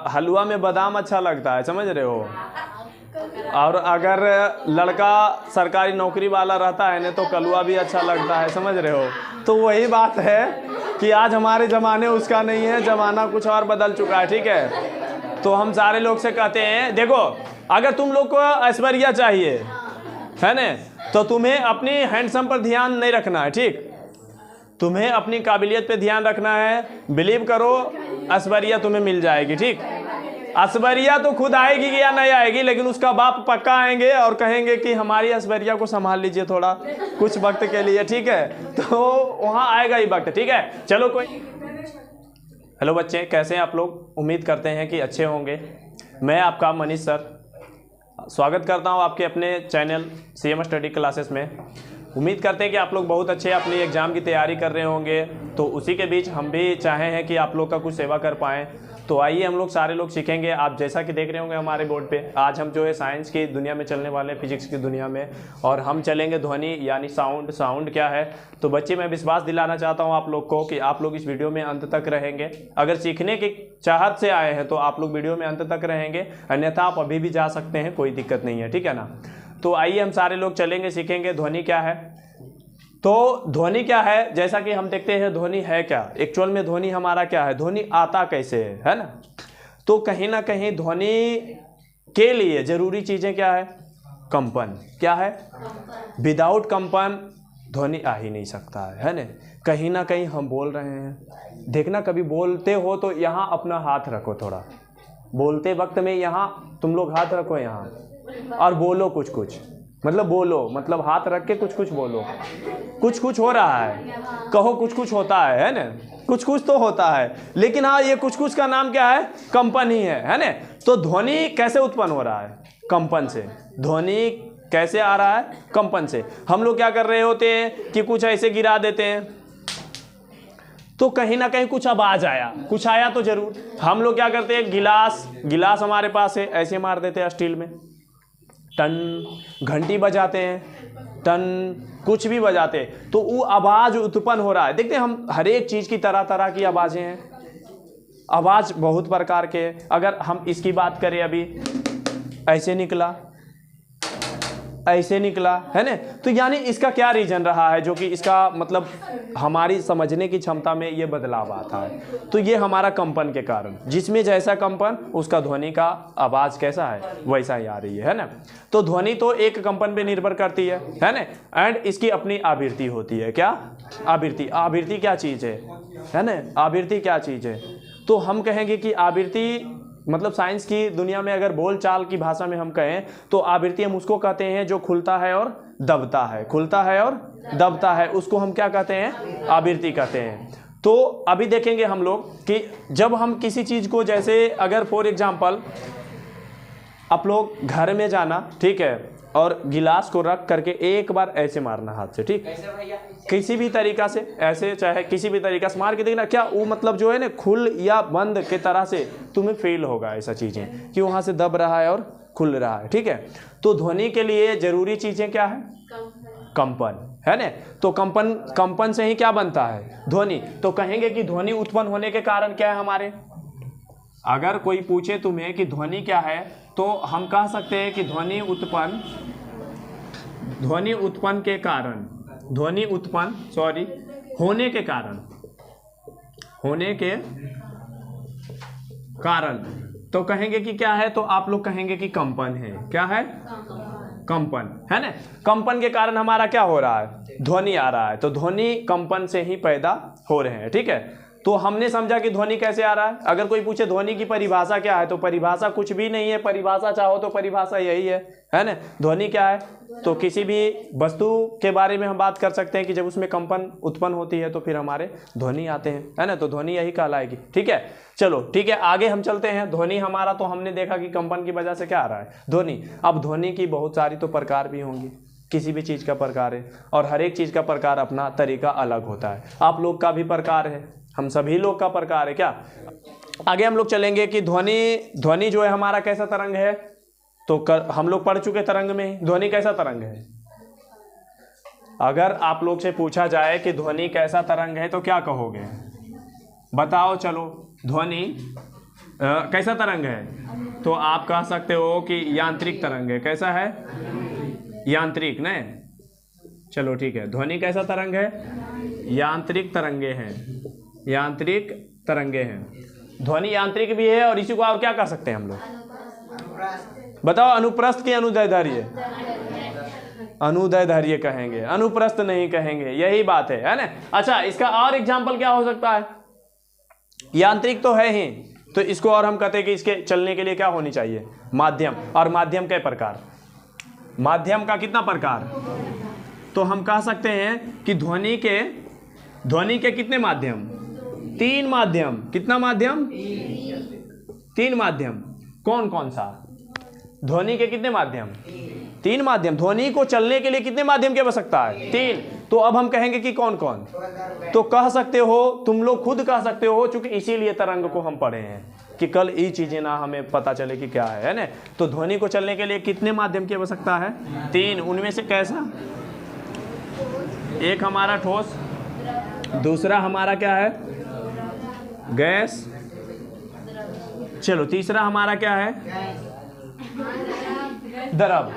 हलवा में बादाम अच्छा लगता है, समझ रहे हो। और अगर लड़का सरकारी नौकरी वाला रहता है ना तो कलवा भी अच्छा लगता है, समझ रहे हो। तो वही बात है कि आज हमारे ज़माने उसका नहीं है, ज़माना कुछ और बदल चुका है, ठीक है। तो हम सारे लोग से कहते हैं, देखो अगर तुम लोग को ऐश्वर्या चाहिए है ना, तो तुम्हें अपनी हैंडसम पर ध्यान नहीं रखना है, ठीक। तुम्हें अपनी काबिलियत पे ध्यान रखना है। बिलीव करो ऐश्वर्या तुम्हें मिल जाएगी, ठीक। ऐश्वर्या तो खुद आएगी या नहीं आएगी, लेकिन उसका बाप पक्का आएंगे और कहेंगे कि हमारी ऐश्वर्या को संभाल लीजिए थोड़ा कुछ वक्त के लिए, ठीक है। तो वहाँ आएगा ही वक्त, ठीक है। चलो कोई। हेलो बच्चे, कैसे हैं आप लोग। उम्मीद करते हैं कि अच्छे होंगे। मैं आपका मनीष सर स्वागत करता हूं आपके अपने चैनल CM स्टडी क्लासेस में। उम्मीद करते हैं कि आप लोग बहुत अच्छे अपनी एग्ज़ाम की तैयारी कर रहे होंगे। तो उसी के बीच हम भी चाहे हैं कि आप लोग का कुछ सेवा कर पाएँ। तो आइए हम लोग सारे लोग सीखेंगे। आप जैसा कि देख रहे होंगे हमारे बोर्ड पे, आज हम जो है साइंस की दुनिया में चलने वाले, फिजिक्स की दुनिया में, और हम चलेंगे ध्वनि यानी साउंड। साउंड क्या है। तो बच्चे मैं विश्वास दिलाना चाहता हूँ आप लोग को कि आप लोग इस वीडियो में अंत तक रहेंगे। अगर सीखने की चाहत से आए हैं तो आप लोग वीडियो में अंत तक रहेंगे, अन्यथा आप अभी भी जा सकते हैं, कोई दिक्कत नहीं है, ठीक है ना। तो आइए हम सारे लोग चलेंगे, सीखेंगे ध्वनि क्या है। तो ध्वनि क्या है, जैसा कि हम देखते हैं ध्वनि है क्या, एक्चुअल में ध्वनि हमारा क्या है, ध्वनि आता कैसे है ना। तो कहीं ना कहीं ध्वनि के लिए जरूरी चीजें क्या है, कंपन। क्या है, विदाउट कंपन ध्वनि आ ही नहीं सकता है ना। कहीं ना कहीं हम बोल रहे हैं, देखना कभी बोलते हो तो यहाँ अपना हाथ रखो, थोड़ा बोलते वक्त में यहाँ तुम लोग हाथ रखो यहाँ और बोलो कुछ कुछ, मतलब बोलो, मतलब हाथ रख के कुछ कुछ बोलो। कुछ कुछ हो रहा है, कहो कुछ कुछ होता है ना, कुछ कुछ तो होता है। लेकिन हाँ, ये कुछ कुछ का नाम क्या है, कंपन ही है ना। तो ध्वनि कैसे उत्पन्न हो रहा है, कंपन से। ध्वनि कैसे आ रहा है, कंपन से। हम लोग क्या कर रहे होते हैं कि कुछ ऐसे गिरा देते हैं तो कहीं ना कहीं कुछ आवाज आया, कुछ आया तो जरूर। हम लोग क्या करते हैं, गिलास हमारे पास है, ऐसे मार देते हैं स्टील में, टन। घंटी बजाते हैं, टन, कुछ भी बजाते हैं तो वो आवाज उत्पन्न हो रहा है। देखते हैं हम हर एक चीज की तरह तरह की आवाजें हैं। आवाज बहुत प्रकार के। अगर हम इसकी बात करें, अभी ऐसे निकला, ऐसे निकला है ना। तो यानी इसका क्या रीजन रहा है जो कि इसका मतलब हमारी समझने की क्षमता में ये बदलाव आता है। तो ये हमारा कंपन के कारण, जिसमें जैसा कंपन उसका ध्वनि का आवाज कैसा है वैसा ही आ रही है ना। तो ध्वनि तो एक कंपन पे निर्भर करती है ना। एंड इसकी अपनी आवृत्ति होती है। क्या आवृत्ति, आवृत्ति क्या चीज है ना, आवृत्ति क्या चीज है। तो हम कहेंगे कि आवृत्ति मतलब साइंस की दुनिया में अगर बोलचाल की भाषा में हम कहें तो आवृत्ति हम उसको कहते हैं जो खुलता है और दबता है, खुलता है और दबता है, उसको हम क्या कहते हैं, आवृत्ति कहते हैं। तो अभी देखेंगे हम लोग कि जब हम किसी चीज को, जैसे अगर फॉर एग्जांपल आप लोग घर में जाना, ठीक है, और गिलास को रख करके एक बार ऐसे मारना हाथ से, ठीक, किसी भी तरीका से ऐसे, चाहे किसी भी तरीका से मार के देखना, क्या वो मतलब जो है ना खुल या बंद के तरह से तुम्हें फील होगा ऐसा चीजें कि वहां से दब रहा है और खुल रहा है, ठीक है। तो ध्वनि के लिए जरूरी चीजें क्या है, कंपन है ना। तो कंपन से ही क्या बनता है, ध्वनि। तो कहेंगे कि ध्वनि उत्पन्न होने के कारण क्या है हमारे। अगर कोई पूछे तुम्हें कि ध्वनि क्या है तो हम कह सकते हैं कि ध्वनि उत्पन्न के कारण, ध्वनि उत्पन्न होने के कारण तो कहेंगे कि क्या है, तो आप लोग कहेंगे कि कंपन है। क्या है, कंपन है ना। कंपन के कारण हमारा क्या हो रहा है, ध्वनि आ रहा है। तो ध्वनि कंपन से ही पैदा हो रहे हैं, ठीक है। तो हमने समझा कि ध्वनि कैसे आ रहा है। अगर कोई पूछे ध्वनि की परिभाषा क्या है, तो परिभाषा कुछ भी नहीं है। परिभाषा चाहो तो परिभाषा यही है ना। ध्वनि क्या है, तो किसी भी वस्तु के बारे में हम बात कर सकते हैं कि जब उसमें कंपन उत्पन्न होती है तो फिर हमारे ध्वनि आते हैं, है ना। तो ध्वनि यही कहलाएगी, ठीक है। चलो ठीक है, आगे हम चलते हैं। ध्वनि हमारा तो हमने देखा कि कंपन की वजह से क्या आ रहा है, ध्वनि। अब ध्वनि की बहुत सारी तो प्रकार भी होंगी, किसी भी चीज का प्रकार है, और हर एक चीज का प्रकार अपना तरीका अलग होता है। आप लोग का भी प्रकार है, हम सभी लोग का प्रकार है। क्या आगे हम लोग चलेंगे कि ध्वनि जो है हमारा कैसा तरंग है। तो हम लोग पढ़ चुके तरंग में, ध्वनि कैसा तरंग है। अगर आप लोग से पूछा जाए कि ध्वनि कैसा तरंग है तो क्या कहोगे, बताओ। चलो, ध्वनि कैसा तरंग है? तो आप कह सकते हो कि यांत्रिक तरंग है। कैसा है? यांत्रिक, नहीं? चलो ठीक है। ध्वनि कैसा तरंग है? यांत्रिक तरंगे हैं, यांत्रिक तरंगे हैं। ध्वनि यांत्रिक भी है और इसी को और क्या कह सकते हैं हम लोग? बताओ, अनुप्रस्थ की अनुदैर्ध्य? अनुदैर्ध्य कहेंगे, अनुप्रस्थ नहीं कहेंगे, यही बात है ना? अच्छा, इसका और एग्जाम्पल क्या हो सकता है? यांत्रिक तो है ही, तो इसको और हम कहते हैं कि इसके चलने के लिए क्या होनी चाहिए? माध्यम। और माध्यम के प्रकार, माध्यम का कितना प्रकार? तो हम कह सकते हैं कि ध्वनि के कितने माध्यम? 3 माध्यम। कितना माध्यम? 3 माध्यम। कौन कौन सा? ध्वनि के कितने माध्यम? 3 माध्यम। ध्वनि को चलने के लिए कितने माध्यम की आवश्यकता है? 3। तो अब हम कहेंगे कि कौन कौन? तो कह सकते हो, तुम लोग खुद कह सकते हो, चूंकि इसीलिए तरंग को हम पढ़े हैं कि कल ये चीजें ना हमें पता चले कि क्या है ना? तो ध्वनि को चलने के लिए कितने माध्यम की आवश्यकता है? 3। उनमें से कैसा? एक हमारा ठोस, दूसरा हमारा क्या है? गैस। चलो, तीसरा हमारा क्या है? द्रव।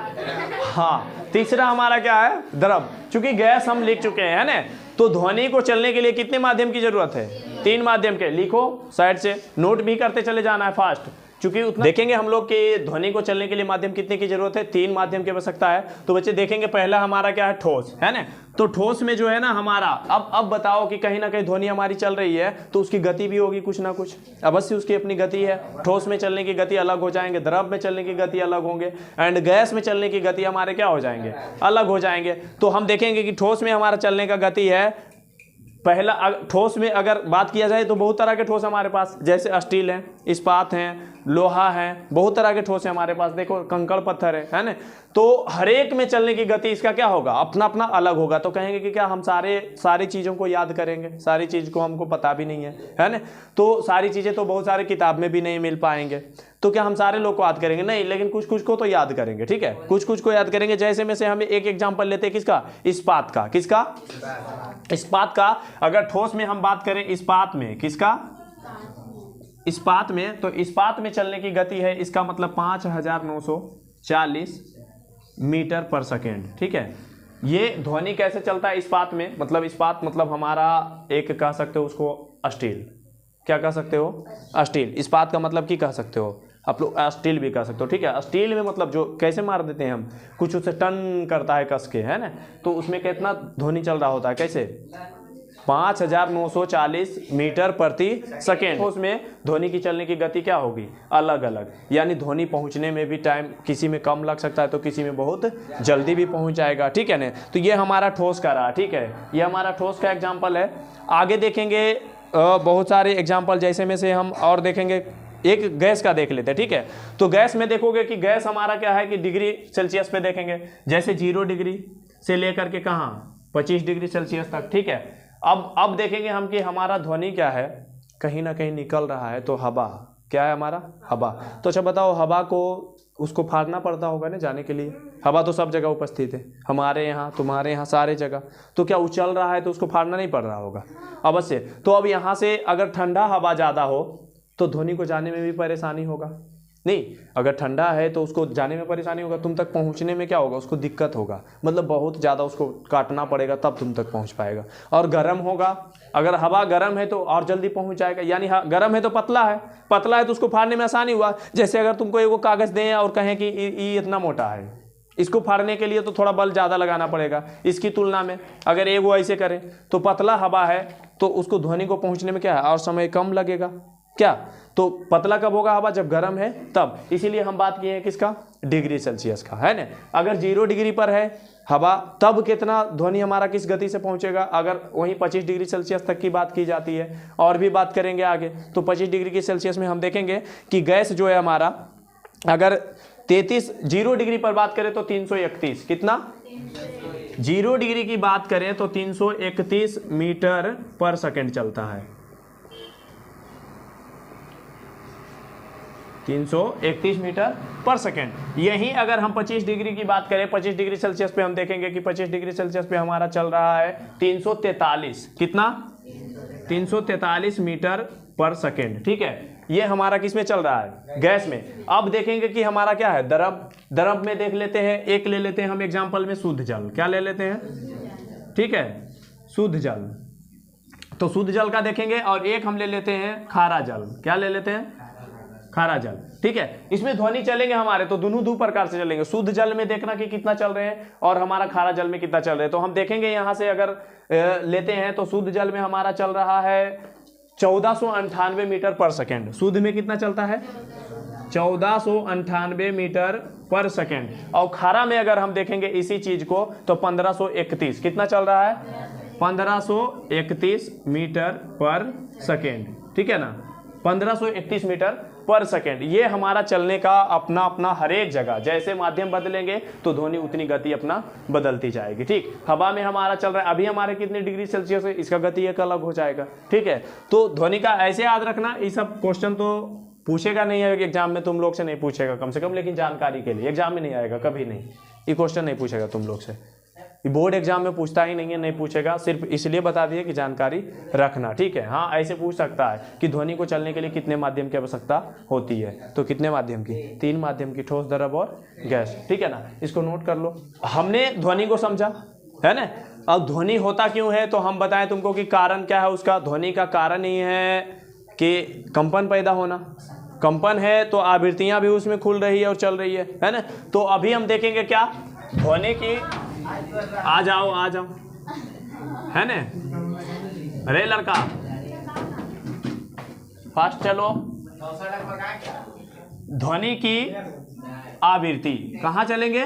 हाँ, तीसरा हमारा क्या है? द्रव। चूंकि गैस हम लिख चुके हैं ना, तो ध्वनि को चलने के लिए कितने माध्यम की जरूरत है? 3 माध्यम के। लिखो साइड से, नोट भी करते चले जाना है फास्ट, चूंकि उतना देखेंगे हम लोग कि ध्वनि को चलने के लिए माध्यम कितने की जरूरत है? 3 माध्यम की आवश्यकता है। तो बच्चे देखेंगे, पहला हमारा क्या है? ठोस, है ना? तो ठोस में जो है ना हमारा, अब बताओ कि कहीं ना कहीं ध्वनि हमारी चल रही है तो उसकी गति भी होगी कुछ ना कुछ, अवश्य उसकी अपनी गति है। ठोस में चलने की गति अलग हो जाएंगे, द्रव में चलने की गति अलग होंगे, एंड गैस में चलने की गति हमारे क्या हो जाएंगे? अलग हो जाएंगे। तो हम देखेंगे कि ठोस में हमारा चलने का गति है, पहला ठोस में अगर बात किया जाए तो बहुत तरह के ठोस हमारे पास, जैसे स्टील है, इस्पात हैं, लोहा है, बहुत तरह के ठोस है हमारे पास। देखो, कंकड़ पत्थर है ना? तो हर एक में चलने की गति इसका क्या होगा? अपना अपना अलग होगा। तो कहेंगे कि क्या हम सारी चीज़ों को याद करेंगे? सारी चीज़ को हमको पता भी नहीं है ना? तो सारी चीज़ें तो बहुत सारे किताब में भी नहीं मिल पाएंगे, तो क्या हम सारे लोग को याद करेंगे? नहीं, लेकिन कुछ कुछ को तो याद करेंगे, ठीक है? कुछ कुछ को याद करेंगे। जैसे में से हम एक एग्जाम्पल लेते हैं, किसका? इस्पात का। किसका? इस्पात का। अगर ठोस में हम बात करें, इस्पात में, किसका? इस्पात में। तो इस्पात में चलने की गति है, इसका मतलब 5940 मीटर पर सेकेंड, ठीक है? ये ध्वनि कैसे चलता है इस्पात में? मतलब इस्पात मतलब हमारा एक कह सकते हो उसको स्टील। क्या कह सकते हो? स्टील। इस्पात का मतलब की कह सकते हो आप लोग? स्टील भी कह सकते हो, ठीक है? स्टील में मतलब जो कैसे मार देते हैं हम, कुछ उसे टन करता है कस के, है ना? तो उसमें कितना ध्वनि चल रहा होता है? कैसे? 5940 मीटर प्रति सेकेंड। उसमें ध्वनि की चलने की गति क्या होगी? अलग अलग। यानी ध्वनि पहुंचने में भी टाइम किसी में कम लग सकता है तो किसी में बहुत जल्दी भी पहुंच जाएगा, ठीक है ना? तो ये हमारा ठोस का रहा, ठीक है? ये हमारा ठोस का एग्जाम्पल है। आगे देखेंगे बहुत सारे एग्जाम्पल, जैसे में से हम और देखेंगे। एक गैस का देख लेते हैं, ठीक है? तो गैस में देखोगे कि गैस हमारा क्या है कि डिग्री सेल्सियस पे देखेंगे, जैसे 0 डिग्री से लेकर के कहाँ 25 डिग्री सेल्सियस तक, ठीक है? अब देखेंगे हम कि हमारा ध्वनि क्या है, कहीं ना कहीं निकल रहा है, तो हवा क्या है हमारा? हवा। तो अच्छा बताओ, हवा को उसको फाड़ना पड़ता होगा ना जाने के लिए? हवा तो सब जगह उपस्थित है, हमारे यहाँ, तुम्हारे यहाँ, सारे जगह। तो क्या उछल रहा है तो उसको फाड़ना नहीं पड़ रहा होगा? अवश्य। तो अब यहाँ से अगर ठंडा हवा ज़्यादा हो तो ध्वनि को जाने में भी परेशानी होगा? नहीं, अगर ठंडा है तो उसको जाने में परेशानी होगा, तुम तक पहुंचने में क्या होगा? उसको दिक्कत होगा, मतलब बहुत ज़्यादा उसको काटना पड़ेगा तब तुम तक पहुंच पाएगा। और गर्म होगा, अगर हवा गर्म है तो और जल्दी पहुंच जाएगा। यानी गर्म है तो पतला है तो उसको फाड़ने में आसानी हुआ। जैसे अगर तुमको एगो कागज़ दें और कहें कि ये इतना मोटा है, इसको फाड़ने के लिए तो थोड़ा बल ज़्यादा लगाना पड़ेगा इसकी तुलना में। अगर एगो ऐसे करें तो पतला हवा है तो उसको ध्वनि को पहुँचने में क्या है, और समय कम लगेगा। क्या? तो पतला कब होगा हवा? जब गर्म है तब। इसीलिए हम बात किए हैं किसका? डिग्री सेल्सियस का, है ना? अगर 0 डिग्री पर है हवा, तब कितना ध्वनि हमारा किस गति से पहुंचेगा? अगर वहीं 25 डिग्री सेल्सियस तक की बात की जाती है, और भी बात करेंगे आगे, तो 25 डिग्री की सेल्सियस में हम देखेंगे कि गैस जो है हमारा, अगर 0 डिग्री पर बात करें तो 331, कितना? 0 डिग्री की बात करें तो 331 मीटर पर सेकेंड चलता है। 331 मीटर पर सेकेंड। यही अगर हम 25 डिग्री की बात करें, 25 डिग्री सेल्सियस पे हम देखेंगे कि 25 डिग्री सेल्सियस पे हमारा चल रहा है 343, कितना? 343 मीटर पर सेकेंड, ठीक है? ये हमारा किस में चल रहा है, गैस में। अब देखेंगे कि हमारा क्या है, द्रव। द्रव में देख लेते हैं, एक ले लेते हैं हम एग्जांपल में शुद्ध जल। क्या ले लेते हैं, ठीक है, शुद्ध जल। तो शुद्ध जल का देखेंगे, और एक हम ले लेते हैं खारा जल। क्या ले लेते हैं, खारा जल, ठीक है। इसमें ध्वनि चलेंगे हमारे, तो दोनों दो प्रकार से चलेंगे। शुद्ध जल में देखना कि कितना चल रहे हैं, और हमारा खारा जल में कितना चल रहे हैं। तो हम देखेंगे यहाँ से अगर लेते हैं तो शुद्ध जल में हमारा चल रहा है 1498 मीटर पर सेकेंड। शुद्ध में कितना चलता है, 1498 मीटर पर सेकेंड। और खारा में अगर हम देखेंगे इसी चीज को तो 1531। कितना चल रहा है, 1531 मीटर पर सेकेंड, ठीक है ना, 1531 मीटर पर सेकेंड। ये हमारा चलने का अपना अपना हर एक जगह, जैसे माध्यम बदलेंगे तो ध्वनि उतनी गति अपना बदलती जाएगी, ठीक। हवा में हमारा चल रहा है, अभी हमारे कितने डिग्री सेल्सियस है, इसका गति एक अलग हो जाएगा, ठीक है। तो ध्वनि का ऐसे याद रखना। ये सब क्वेश्चन तो पूछेगा नहीं है एग्जाम में, तुम लोग से नहीं पूछेगा कम से कम, लेकिन जानकारी के लिए एग्जाम में नहीं आएगा कभी नहीं, ये क्वेश्चन नहीं पूछेगा तुम लोग से। बोर्ड एग्जाम में पूछता ही नहीं है, नहीं पूछेगा, सिर्फ इसलिए बता दिए कि जानकारी रखना, ठीक है। हाँ, ऐसे पूछ सकता है कि ध्वनि को चलने के लिए कितने माध्यम की आवश्यकता होती है, तो कितने माध्यम की, 3 माध्यम की, ठोस, द्रव और गैस, ठीक है ना। इसको नोट कर लो। हमने ध्वनि को समझा है ना। अब ध्वनि होता क्यों है, तो हम बताएं तुमको कि कारण क्या है उसका। ध्वनि का कारण ही है कि कंपन पैदा होना। कंपन है तो आवृत्तियां भी उसमें खुल रही है और चल रही है ना। तो अभी हम देखेंगे क्या, ध्वनि की, आ जाओ है ना, अरे लड़का फास्ट चलो। ध्वनि की आवृत्ति, कहाँ चलेंगे,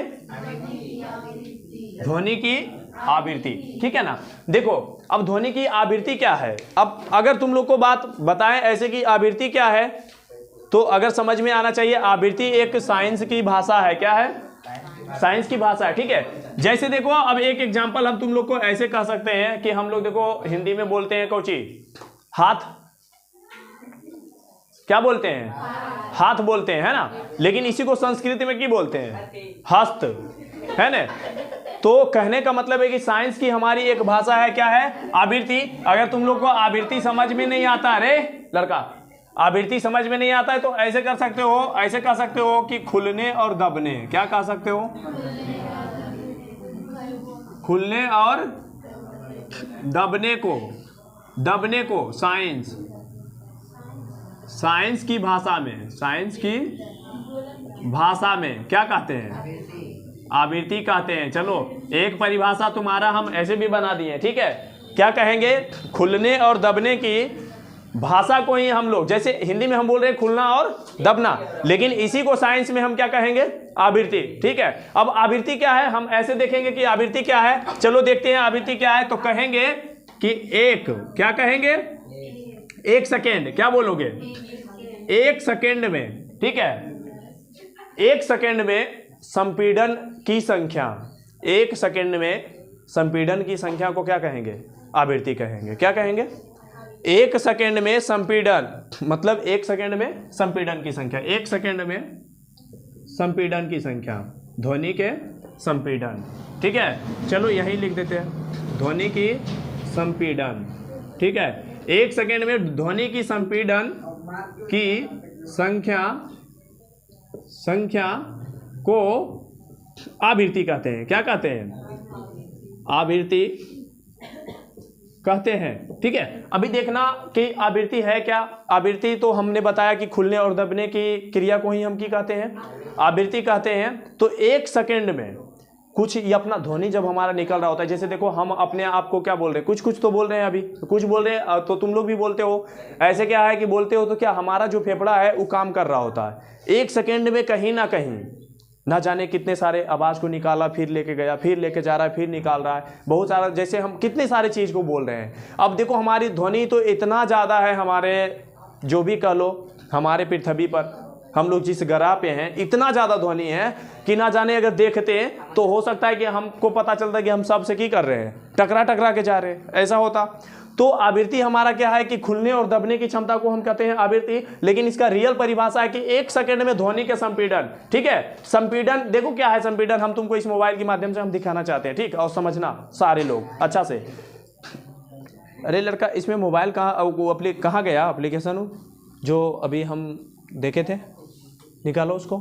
ध्वनि की आवृत्ति, ठीक है ना। देखो अब ध्वनि की आवृत्ति क्या है। अब अगर तुम लोग को बात बताएं ऐसे कि आवृत्ति क्या है, तो अगर समझ में आना चाहिए, आवृत्ति एक साइंस की भाषा है। क्या है, साइंस की भाषा है, ठीक है। जैसे देखो अब एक एग्जांपल हम तुम लोग को ऐसे कह सकते हैं कि हम लोग देखो हिंदी में बोलते हैं कौची, हाथ, क्या बोलते हैं, हाथ बोलते हैं, है ना। लेकिन इसी को संस्कृत में क्या बोलते हैं, हस्त, है ना। तो कहने का मतलब है कि साइंस की हमारी एक भाषा है, क्या है, आवृत्ति। अगर तुम लोग को आवृत्ति समझ में नहीं आता, अरे लड़का आवृत्ति समझ में नहीं आता है, तो ऐसे कर सकते हो, ऐसे कह सकते हो कि खुलने और दबने। क्या कह सकते हो, खुलने और दबने को साइंस, साइंस की भाषा में, साइंस की भाषा में क्या कहते हैं, आवृत्ति कहते हैं। चलो एक परिभाषा तुम्हारा हम ऐसे भी बना दिए, ठीक है। क्या कहेंगे, खुलने और दबने की भाषा को ही हम लोग, जैसे हिंदी में हम बोल रहे हैं खुलना और दबना, लेकिन इसी को साइंस में हम क्या कहेंगे, आवृत्ति, ठीक है। अब आवृत्ति क्या है, हम ऐसे देखेंगे कि आवृत्ति क्या है। चलो देखते हैं आवृत्ति क्या है। तो कहेंगे कि एक, क्या कहेंगे, 1 सेकेंड, क्या बोलोगे, 1 सेकेंड में, ठीक है, 1 सेकेंड में संपीड़न की संख्या, 1 सेकेंड में संपीड़न की संख्या को क्या कहेंगे, आवृत्ति कहेंगे। क्या कहेंगे, 1 सेकेंड में संपीड़न, मतलब 1 सेकेंड में संपीड़न की संख्या, 1 सेकेंड में संपीड़न की संख्या, ध्वनि के संपीड़न, ठीक है। चलो यही लिख देते हैं, ध्वनि की संपीड़न, ठीक है। 1 सेकेंड में ध्वनि की संपीड़न की संख्या को आवृत्ति कहते हैं। क्या कहते हैं, आवृत्ति कहते हैं, ठीक है। अभी देखना कि आवृत्ति है क्या। आवृत्ति तो हमने बताया कि खुलने और दबने की क्रिया को ही हम की कहते हैं, आवृत्ति कहते हैं। तो 1 सेकेंड में कुछ ये अपना ध्वनि जब हमारा निकल रहा होता है, जैसे देखो हम अपने आप को क्या बोल रहे हैं, कुछ तो बोल रहे हैं, अभी कुछ बोल रहे हैं, तो तुम लोग भी बोलते हो। ऐसे क्या है कि बोलते हो तो क्या हमारा जो फेफड़ा है वो काम कर रहा होता है। 1 सेकेंड में कहीं ना कहीं ना जाने कितने सारे आवाज़ को निकाला, फिर लेके गया, फिर लेके जा रहा है, फिर निकाल रहा है, बहुत सारा, जैसे हम कितने सारे चीज़ को बोल रहे हैं। अब देखो हमारी ध्वनि तो इतना ज़्यादा है, हमारे जो भी कह लो, हमारे पृथ्वी पर हम लोग जिस ग्रह पे हैं, इतना ज़्यादा ध्वनि है कि ना जाने अगर देखते हैं तो हो सकता है कि हमको पता चलता है कि हम सबसे की कर रहे हैं, टकरा के जा रहे हैं, ऐसा होता। तो आवृत्ति हमारा क्या है कि खुलने और दबने की क्षमता को हम कहते हैं आवृत्ति, लेकिन इसका रियल परिभाषा है कि 1 सेकेंड में ध्वनि के संपीड़न, ठीक है। संपीड़न देखो क्या है संपीड़न, हम तुमको इस मोबाइल के माध्यम से हम दिखाना चाहते हैं, ठीक, और समझना सारे लोग अच्छा से। अरे लड़का इसमें मोबाइल कहाँ गया एप्लीकेशन, जो अभी हम देखे थे, निकालो उसको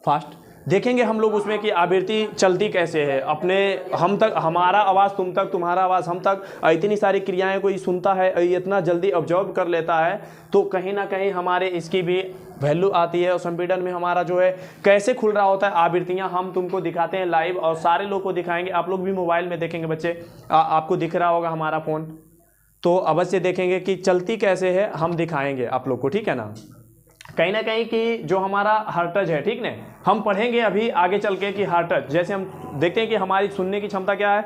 फास्ट। देखेंगे हम लोग उसमें कि आवृत्ति चलती कैसे है, अपने हम तक, हमारा आवाज़ तुम तक, तुम्हारा आवाज़ हम तक, इतनी सारी क्रियाएं कोई सुनता है, इतना जल्दी ऑब्जर्व कर लेता है, तो कहीं ना कहीं हमारे इसकी भी वैल्यू आती है। और कंप्यूटर में हमारा जो है कैसे खुल रहा होता है आवृत्तियां, हम तुमको दिखाते हैं लाइव और सारे लोग को दिखाएंगे। आप लोग भी मोबाइल में देखेंगे बच्चे, आपको दिख रहा होगा हमारा फ़ोन, तो अवश्य देखेंगे कि चलती कैसे है, हम दिखाएंगे आप लोग को, ठीक है ना। कहीं ना कहीं कि जो हमारा हर्टज है, ठीक ना, हम पढ़ेंगे अभी आगे चल के कि हर्टज, जैसे हम देखते हैं कि हमारी सुनने की क्षमता क्या है,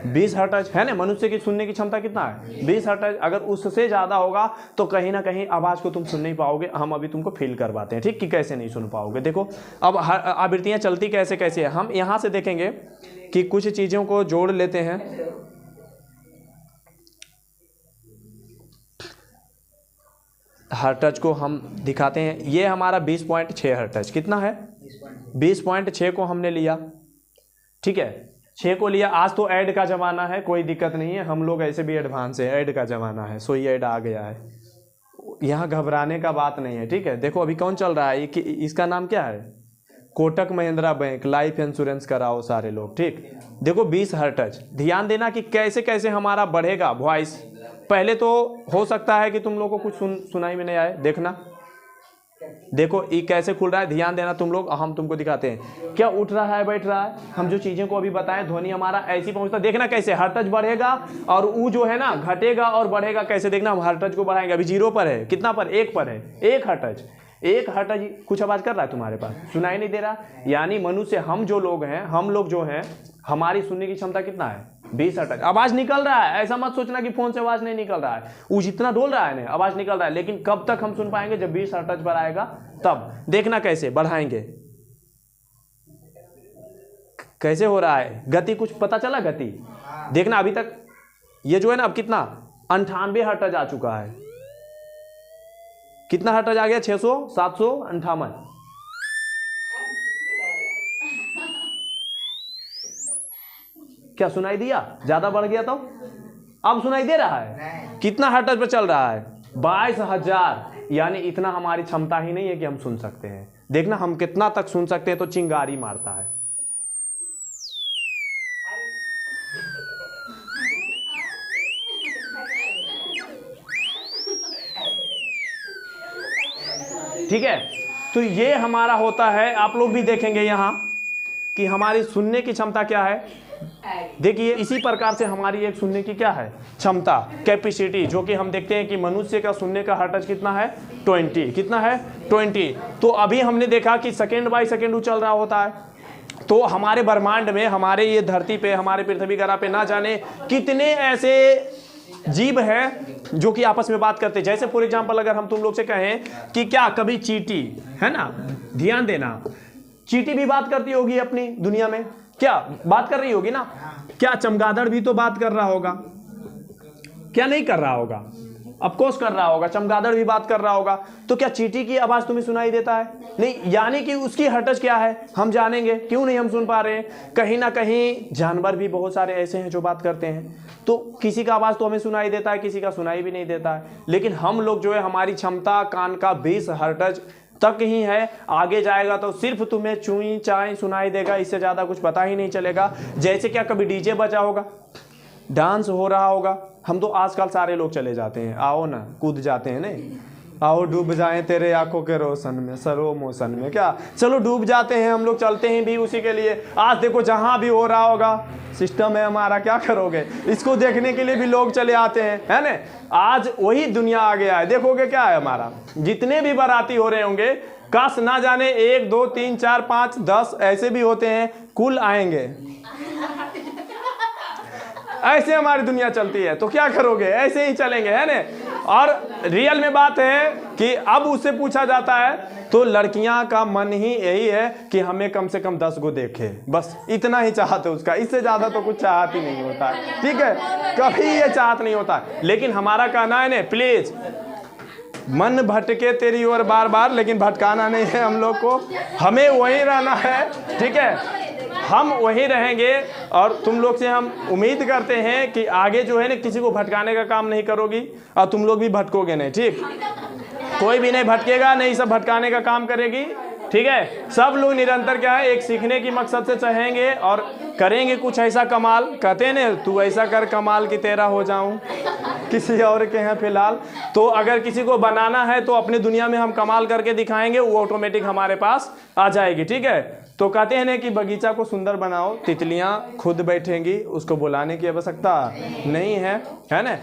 20 हर्टज है ना। मनुष्य की सुनने की क्षमता कितना है, 20 हर्टज। अगर उससे ज़्यादा होगा तो कहीं ना कहीं आवाज़ को तुम सुन नहीं पाओगे। हम अभी तुमको फील करवाते हैं, ठीक, कि कैसे नहीं सुन पाओगे। देखो अब आवृत्तियाँ चलती कैसे कैसे है, हम यहाँ से देखेंगे कि कुछ चीज़ों को जोड़ लेते हैं। हर्टज को हम दिखाते हैं, ये हमारा 20.6 हर्टज, कितना है, 20.6 को हमने लिया, ठीक है, 6 को लिया। आज तो ऐड का ज़माना है, कोई दिक्कत नहीं है, हम लोग ऐसे भी एडवांस है, ऐड का ज़माना है, सो ये ऐड आ गया है, यहाँ घबराने का बात नहीं है, ठीक है। देखो अभी कौन चल रहा है, इसका नाम क्या है, Kotak Mahindra bank, life insurance कराओ सारे लोग, ठीक। देखो 20 हर्टज, ध्यान देना कि कैसे कैसे हमारा बढ़ेगा वॉइस। पहले तो हो सकता है कि तुम लोगों को कुछ सुनाई में नहीं आए, देखना, देखो ये कैसे खुल रहा है, ध्यान देना तुम लोग, हम तुमको दिखाते हैं क्या उठ रहा है, बैठ रहा है। हम जो चीज़ें को अभी बताएं, ध्वनि हमारा ऐसी पहुंचता, देखना कैसे हर्टज बढ़ेगा और वो जो है ना घटेगा और बढ़ेगा कैसे, देखना हम हर्टज को बढ़ाएंगे। अभी 0 पर है, कितना पर, 1 पर है, 1 हर्टज, 1 हर्टज कुछ आवाज़ कर रहा है तुम्हारे पास, सुनाई नहीं दे रहा। यानी मनुष्य, हम जो लोग हैं, हम लोग जो हैं, हमारी सुनने की क्षमता कितना है, 20 हर्टज। आवाज़ निकल रहा है, ऐसा मत सोचना कि फ़ोन से आवाज़ नहीं निकल रहा है, वो जितना डोल रहा है ना आवाज़ निकल रहा है, लेकिन कब तक हम सुन पाएंगे, जब 20 हर्टज पर आएगा तब। देखना कैसे बढ़ाएंगे, कैसे हो रहा है, गति कुछ पता चला, गति देखना। अभी तक ये जो है ना, अब कितना 98 हर्टज आ चुका है, कितना हर्टज आ गया, 600, 758। क्या सुनाई दिया, ज्यादा बढ़ गया तो अब सुनाई दे रहा है, कितना हर्टज पर चल रहा है, 22,000। यानी इतना हमारी क्षमता ही नहीं है कि हम सुन सकते हैं। देखना हम कितना तक सुन सकते हैं, तो चिंगारी मारता है, ठीक है। तो ये हमारा होता है, आप लोग भी देखेंगे यहाँ कि हमारी सुनने की क्षमता क्या है। देखिए इसी प्रकार से हमारी एक सुनने की क्या है क्षमता, कैपेसिटी, जो कि हम देखते हैं कि मनुष्य का सुनने का हर्टज कितना है, 20, कितना है, 20। तो अभी हमने देखा कि सेकेंड बाय सेकेंड चल रहा होता है। तो हमारे ब्रह्मांड में, हमारे ये धरती पे, हमारे पृथ्वी ग्रह पे ना जाने कितने ऐसे जीव हैं जो कि आपस में बात करते हैं। जैसे फॉर एग्जांपल अगर हम तुम लोग से कहें कि क्या कभी चींटी है ना, ध्यान देना, चींटी भी बात करती होगी अपनी दुनिया में, क्या बात कर रही होगी ना। क्या चमगादड़ भी तो बात कर रहा होगा, क्या नहीं कर रहा होगा, ऑफ कोर्स कर रहा होगा, चमगादड़ भी बात कर रहा होगा। तो क्या चींटी की आवाज तुम्हें सुनाई देता है, नहीं, यानी कि उसकी हर्टज क्या है हम जानेंगे, क्यों नहीं हम सुन पा रहे हैं। कहीं ना कहीं जानवर भी बहुत सारे ऐसे हैं जो बात करते हैं, तो किसी का आवाज तो हमें सुनाई देता है, किसी का सुनाई भी नहीं देता है। लेकिन हम लोग जो है, हमारी क्षमता कान का 20 हर्टज तक ही है, आगे जाएगा तो सिर्फ तुम्हें चूई चाई सुनाई देगा, इससे ज्यादा कुछ पता ही नहीं चलेगा। जैसे क्या कभी डीजे बजा होगा, डांस हो रहा होगा, हम तो आजकल सारे लोग चले जाते हैं, आओ ना कूद जाते हैं, नहीं आओ डूब जाएं तेरे आंखों के रोशन में, सरो मोशन में, क्या चलो डूब जाते हैं हम लोग, चलते हैं भी उसी के लिए। आज देखो जहां भी हो रहा होगा, सिस्टम है हमारा, क्या करोगे, इसको देखने के लिए भी लोग चले आते हैं, है ना। आज वही दुनिया आ गया है, देखोगे क्या है हमारा, जितने भी बाराती हो रहे होंगे, काश ना जाने 1 2 3 4 5 10 ऐसे भी होते हैं, कुल आएंगे, ऐसे हमारी दुनिया चलती है। तो क्या करोगे, ऐसे ही चलेंगे, है ना। और रियल में बात है कि अब उससे पूछा जाता है तो लड़कियां का मन ही यही है कि हमें कम से कम 10 गो देखे, बस इतना ही चाहते उसका, इससे ज्यादा तो कुछ चाहत ही नहीं होता है, ठीक है, कभी ये चाहत नहीं होता। लेकिन हमारा कहना है ना, प्लीज मन भटके तेरी ओर बार बार, लेकिन भटकाना नहीं है हम लोग को, हमें वहीं रहना है, ठीक है। हम वही रहेंगे और तुम लोग से हम उम्मीद करते हैं कि आगे जो है ना किसी को भटकाने का काम नहीं करोगी और तुम लोग भी भटकोगे नहीं, ठीक। कोई भी नहीं भटकेगा, नहीं सब भटकाने का काम करेगी, ठीक है। सब लोग निरंतर क्या है, एक सीखने की मकसद से चाहेंगे और करेंगे कुछ ऐसा कमाल। कहते हैं ना, तू ऐसा कर कमाल कि तेरा हो जाऊं किसी और के हैं फिलहाल। तो अगर किसी को बनाना है तो अपनी दुनिया में हम कमाल करके दिखाएंगे, वो ऑटोमेटिक हमारे पास आ जाएगी, ठीक है। तो कहते हैं ना कि बगीचा को सुंदर बनाओ, तितलियां खुद बैठेंगी, उसको बुलाने की आवश्यकता नहीं है, है ना।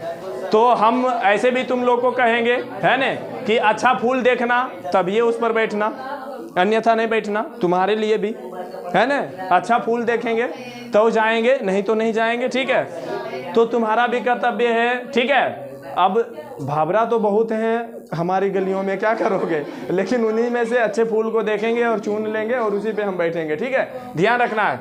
तो हम ऐसे भी तुम लोग को कहेंगे, है ना, कि अच्छा फूल देखना तब ये उस पर बैठना, अन्यथा नहीं बैठना, तुम्हारे लिए भी, है ना। अच्छा फूल देखेंगे तो जाएंगे, नहीं तो नहीं जाएंगे, ठीक है। तो तुम्हारा भी कर्तव्य है, ठीक है। अब भावरा तो बहुत हैं हमारी गलियों में, क्या करोगे, लेकिन उन्हीं में से अच्छे फूल को देखेंगे और चुन लेंगे और उसी पे हम बैठेंगे, ठीक है। ध्यान रखना है,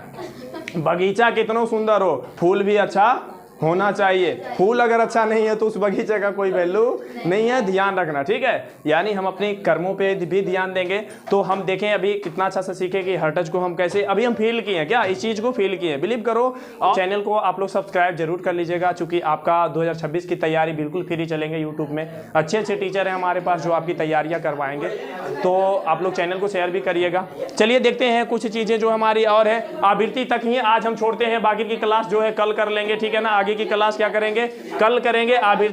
बगीचा कितना सुंदर हो, फूल भी अच्छा होना चाहिए। फूल अगर अच्छा नहीं है तो उस बगीचे का कोई वैल्यू नहीं है, ध्यान रखना, ठीक है। यानी हम अपने कर्मों पे भी ध्यान देंगे। तो हम देखें अभी कितना अच्छा से सीखे कि हर टच को हम कैसे, अभी हम फील किए हैं क्या, इस चीज़ को फील किए हैं, बिलीव करो। और चैनल को आप लोग सब्सक्राइब जरूर कर लीजिएगा, चूँकि आपका 2026 की तैयारी बिल्कुल फ्री चलेंगे यूट्यूब में। अच्छे अच्छे टीचर हैं हमारे पास जो आपकी तैयारियाँ करवाएंगे, तो आप लोग चैनल को शेयर भी करिएगा। चलिए देखते हैं कुछ चीज़ें जो हमारी और है, आवृत्ति तक ही आज हम छोड़ते हैं, बाकी की क्लास जो है कल कर लेंगे, ठीक है ना। आगे की क्लास क्या करेंगे, कल करेंगे आवृत्ति।